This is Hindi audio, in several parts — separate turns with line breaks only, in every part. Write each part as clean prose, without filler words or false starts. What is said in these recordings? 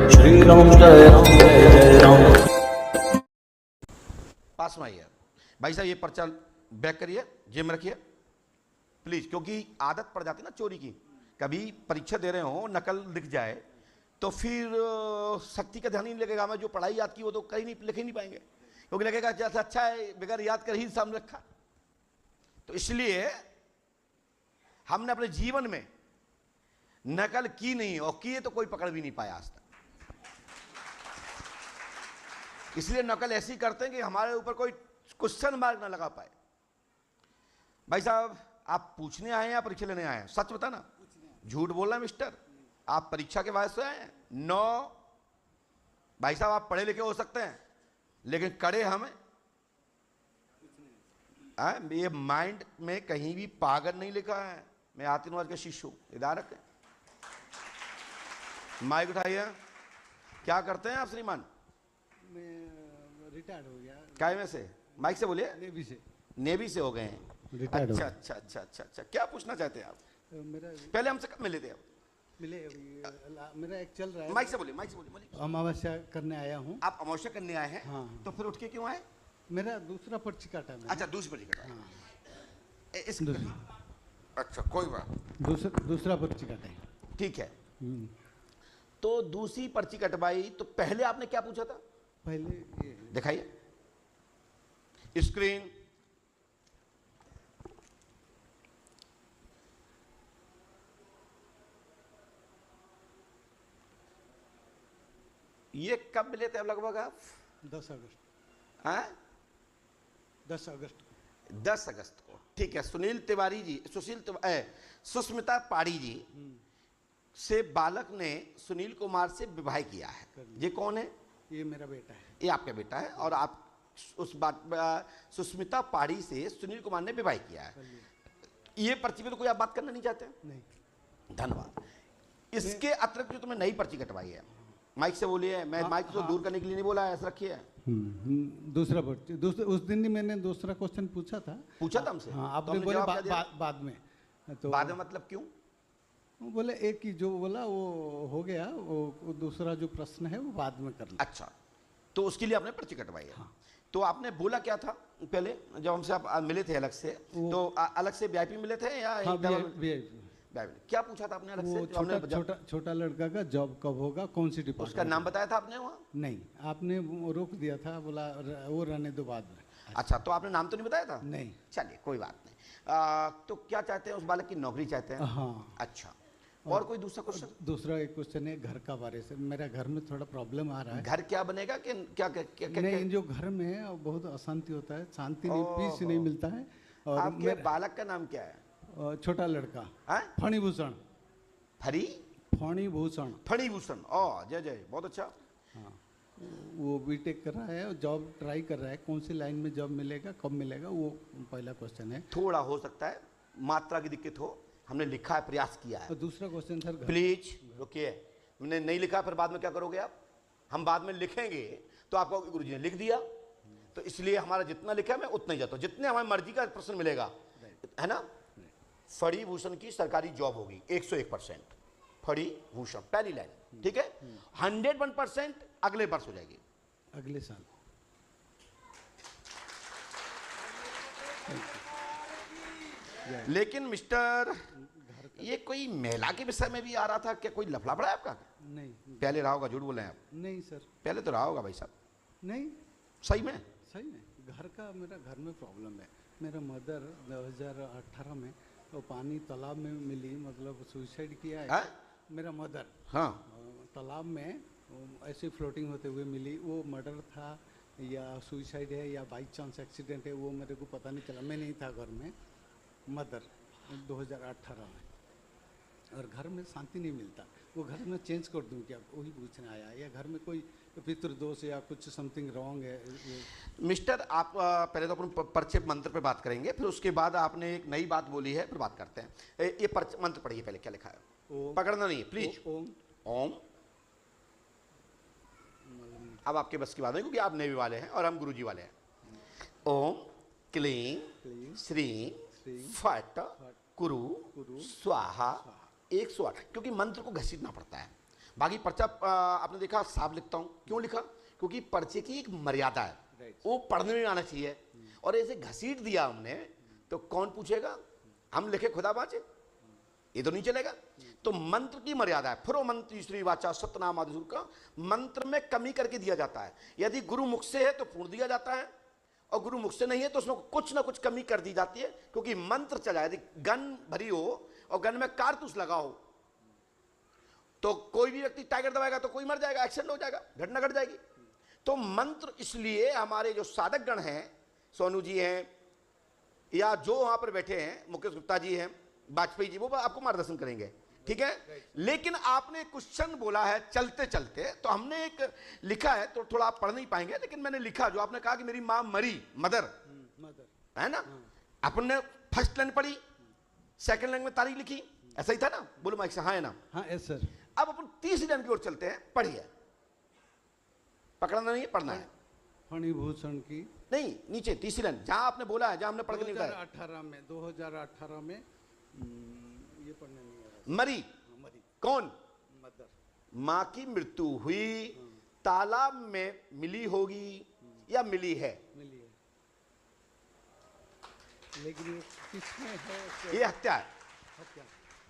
श्री राम जय राम जय जय राम।
पास में आइए भाई साहब, ये पर्चा बैक करिए, जेब में रखिए प्लीज, क्योंकि आदत पड़ जाती है ना चोरी की। कभी परीक्षा दे रहे हो नकल दिख जाए तो फिर शक्ति का ध्यान ही नहीं लगेगा। मैं जो पढ़ाई याद की वो तो कहीं नहीं लिख ही नहीं पाएंगे, क्योंकि लगेगा जैसा अच्छा है बगैर याद कर ही सामने रखा। तो इसलिए हमने अपने जीवन में नकल की नहीं, और किए तो कोई पकड़ भी नहीं पाया आज तक। इसलिए नकल ऐसी करते हैं कि हमारे ऊपर कोई क्वेश्चन मार्क ना लगा पाए। भाई साहब, आप पूछने आए हैं या परीक्षा लेने आए हैं? सच बताना, झूठ बोलना मिस्टर। आप परीक्षा के वजह से आए हैं? नो भाई साहब, आप पढ़े लिखे हो सकते हैं लेकिन कड़े हमें ये माइंड में कहीं भी पागल नहीं लिखा है। मैं आतिनवाज के शिष्य हूं, इधर रखें। माइक उठाइए। क्या करते हैं आप श्रीमान?
मैं रिटायर्ड हो गया।
काय में से? माइक से बोलिए।
नेवी से।
नेवी से हो गए हैं?
रिटायर्ड
अच्छा
हो
अच्छा अच्छा अच्छा अच्छा। क्या पूछना चाहते हैं आप?
मेरा
पहले हमसे कब मिले थे आप?
मिले अभी मेरा एक चल रहा है।
माइक से बोलिए, माइक से बोलिए, बोलिए।
अमावस्या करने आया हूँ।
आप अमावस्या करने आए हैं?
हाँ।
तो फिर उठ के क्यों आए?
मेरा दूसरा पर्ची काटा है।
अच्छा, दूसरी पर्ची कटा।
हाँ।
इस अच्छा, कोई बात।
दूसरा पर्ची काटा है।
ठीक है, तो दूसरी पर्ची कटवाई तो पहले आपने क्या पूछा था?
पहले ये
दिखाइए स्क्रीन। ये कब मिले थे लगभग आप?
10 अगस्त।
हाँ,
10 अगस्त
10 अगस्त को। ठीक है। सुनील तिवारी जी, सुस्मिता पाड़ी जी से बालक ने सुनील कुमार से विवाह किया है। ये कौन है?
ये मेरा बेटा है।
ये आपका बेटा है, और आप उस बात सुस्मिता पाड़ी से सुनील कुमार ने विवाह किया है। ये पर्ची पे तो कोई आप बात करना नहीं चाहते?
नहीं।
धन्यवाद। इसके अतिरिक्त जो तुमने नई पर्ची कटवाई है, माइक से बोलिए। मैं माइक को दूर करने के लिए नहीं बोला, ऐसा रखिए।
दूसरा पर्ची उस दिन ही मैंने दूसरा क्वेश्चन पूछा था
हमसे?
हाँ,
तो
आपने
हमने
बोले
जवाब क्या दिया?
बाद में। तो
बाद में मतलब क्यों?
वो बोले एक ही जो बोला वो हो गया, वो दूसरा जो प्रश्न है वो बाद में करना।
अच्छा, तो उसके लिए आपने पर्ची कटवाई है। हाँ। तो आपने बोला क्या था पहले जब हमसे आप मिले थे अलग से? तो अलग से वीआईपी मिले थे या
हाँ,
VIP? क्या पूछा था आपने अलग से?
छोटा लड़का का जॉब कब होगा, कौन सी डिपार्टमेंट?
उसका नाम बताया था आपने वहाँ?
नहीं, आपने वो रोक दिया था, बोला वो रहने दो बाद में।
अच्छा, तो आपने नाम तो नहीं बताया था?
नहीं।
चलिए कोई बात नहीं। तो क्या चाहते हैं? उस बालक की नौकरी चाहते हैं?
हाँ।
अच्छा, और कोई दूसरा क्वेश्चन?
दूसरा एक क्वेश्चन है घर का बारे से। मेरा घर में थोड़ा प्रॉब्लम आ रहा है।
घर क्या बनेगा कि क्या क्या क्या, क्या,
नहीं, जो घर में बहुत अशांति होता है, शांति नहीं, पीस नहीं मिलता है। और
आपके बालक का नाम क्या है?
छोटा लड़का फणिभूषण। फणिभूषण।
फणिभूषण। जय जय, बहुत अच्छा।
हाँ, वो बीटेक कर रहा है और जॉब ट्राई कर रहा है। कौन सी लाइन में जॉब मिलेगा, कब मिलेगा, वो पहला क्वेश्चन है।
थोड़ा हो सकता है मात्रा की दिक्कत हो, हमने लिखा है, प्रयास किया है।
और दूसरा क्वेश्चन सर,
प्लीज रुकिए। मैंने नहीं लिखा, फिर बाद में क्या करोगे आप? हम बाद में लिखेंगे तो आपको गुरुजी ने लिख दिया, तो इसलिए हमारा जितना लिखा है मैं उतना ही जाता हूँ। जितने हमारी मर्जी का प्रश्न मिलेगा, है ना? फणिभूषण की सरकारी जॉब होगी 101%। फणिभूषण पहली लाइन, ठीक है। 101% अगले वर्ष हो जाएगी,
अगले साल।
लेकिन मिस्टर, ये कोई महिला के विषय में भी आ रहा था क्या? कोई लफड़ा पड़ा है आपका?
नहीं।
पहले रहा होगा, झूठ बोले हैं आप?
नहीं सर,
पहले तो रहा होगा भाई साहब।
नहीं,
सही में?
सही में। मेरा घर में प्रॉब्लम है। मेरा मदर 2018 में वो पानी तालाब में मिली, मतलब सुसाइड किया है। मेरा मदर तालाब में ऐसे फ्लोटिंग होते हुए मिली। वो मर्डर था या सुसाइड है या बाई चांस एक्सीडेंट है, वो मेरे को पता नहीं चला। मैं नहीं था घर में। मदर 2018 में, और घर में शांति नहीं मिलता। वो घर में चेंज कर दूं क्या, वही पूछने आया। या घर में कोई पितृदोष या कुछ समथिंग रॉन्ग है?
मिस्टर, आप पहले तो अपन पर्चे मंत्र पे बात करेंगे, फिर उसके बाद आपने एक नई बात बोली है, फिर बात करते हैं। ये पर्चे मंत्र पढ़िए पहले, क्या लिखा है? पकड़ना नहीं है प्लीज। ओम। अब आपके बस की बात है, क्योंकि आप नेवी वाले हैं और हम गुरुजी वाले हैं। ओम क्लीं श्रीं फट कुरु स्वाहा 108, क्योंकि मंत्र को घसीटना पड़ता है। बाकी पर्चा आपने देखा साफ लिखता हूं, क्यों लिखा? क्योंकि पर्चे की एक मर्यादा है, वो पढ़ने में आना चाहिए। और ऐसे घसीट दिया हमने तो कौन पूछेगा? हम लिखे खुदा बाचे, ये तो नहीं चलेगा। तो मंत्र की मर्यादा है। फुरो मंत्र श्री वाचा सतनाम आदि का मंत्र में कमी करके दिया जाता है। यदि गुरु मुख से है तो पूर्ण दिया जाता है, और गुरु मुख से नहीं है तो उसमें कुछ ना कुछ कमी कर दी जाती है, क्योंकि मंत्र चला। यदि गन भरी हो और गन में कारतूस लगा हो तो कोई भी व्यक्ति टाइगर दबाएगा तो कोई मर जाएगा, एक्सीडेंट हो जाएगा, घटना घट जाएगी। तो मंत्र इसलिए हमारे जो साधक गण हैं, सोनू जी हैं या जो वहां पर बैठे हैं, मुकेश गुप्ता जी हैं, वाजपेयी जी, वो आपको मार्गदर्शन करेंगे, ठीक है। लेकिन आपने क्वेश्चन बोला है चलते चलते, तो हमने एक लिखा है, तो थोड़ा आप पढ़ नहीं पाएंगे, लेकिन मैंने लिखा जो आपने कहा कि मेरी मां मरी, मदर है ना। अपन ने फर्स्ट लाइन पढ़ी, सेकंड लाइन में तारीख लिखी, ऐसा ही था ना? बोलो माइक से, हाँ है ना?
हाँ यस सर।
अब अपन तीसरी लाइन की ओर चलते हैं, पढ़िए। पकड़ना नहीं है, पढ़ना है।
फणिभूषण की
नहीं, नीचे तीसरी लाइन जहां आपने बोला है, जहां हमने पढ़ के निकाला है।
2018 में ये पढ़ने नहीं आ रहा।
मरी,
मरी
कौन?
मदर।
मां की मृत्यु हुई, तालाब में मिली होगी या मिली है?
मिली है, लेकिन ये किसमें है?
ये हत्या है,
हत्या।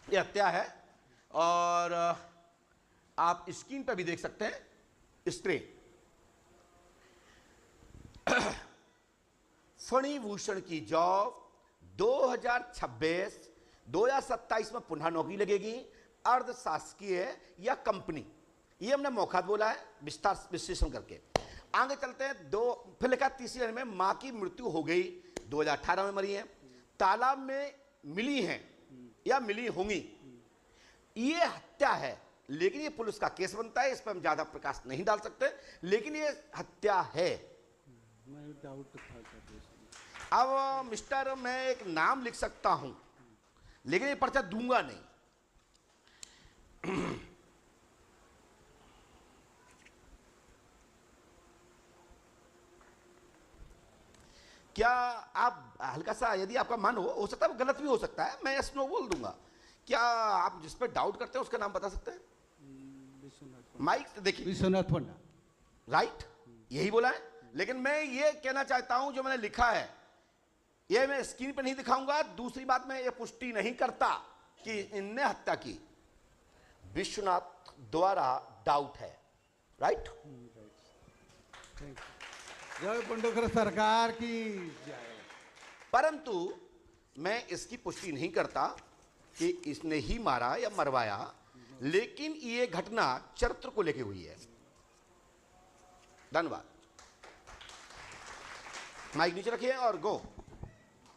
ये हत्या है। और आप स्क्रीन पर भी देख सकते हैं, स्त्री फणिभूषण की जॉब 2026-2027 में पुनः नौकरी लगेगी, अर्ध शासकीय या कंपनी। ये हमने मौका बोला है विस्तार विश्लेषण करके। आगे चलते हैं। फिर लिखा तीसरी लाइन में, मां की मृत्यु हो गई, 2018 में मरी है, तालाब में मिली हैं या मिली होंगी, ये हत्या है। लेकिन ये पुलिस का केस बनता है, इस पर हम ज्यादा प्रकाश नहीं डाल सकते, लेकिन ये हत्या है।
मैं डाउट था कर।
अब मिस्टर, मैं एक नाम लिख सकता हूं, लेकिन ये पर्चा दूंगा नहीं। क्या आप हल्का सा, यदि आपका मन हो सकता है, वो गलत भी हो सकता है, मैं स्नो बोल दूंगा। क्या आप जिस पर डाउट करते हैं उसका नाम बता सकते हैं? माइक देखिए,
विश्वनाथ पंडा,
राइट, यही बोला है। लेकिन मैं ये कहना चाहता हूं, जो मैंने लिखा है ये मैं स्क्रीन पे नहीं दिखाऊंगा। दूसरी बात, मैं ये पुष्टि नहीं करता कि इनने हत्या की, विश्वनाथ द्वारा डाउट है, राइट।
जय पंडोकर सरकार की जय।
परंतु मैं इसकी पुष्टि नहीं करता कि इसने ही मारा या मरवाया, लेकिन ये घटना चरित्र को लेके हुई है। धन्यवाद। माइक नीचे रखिए और गो।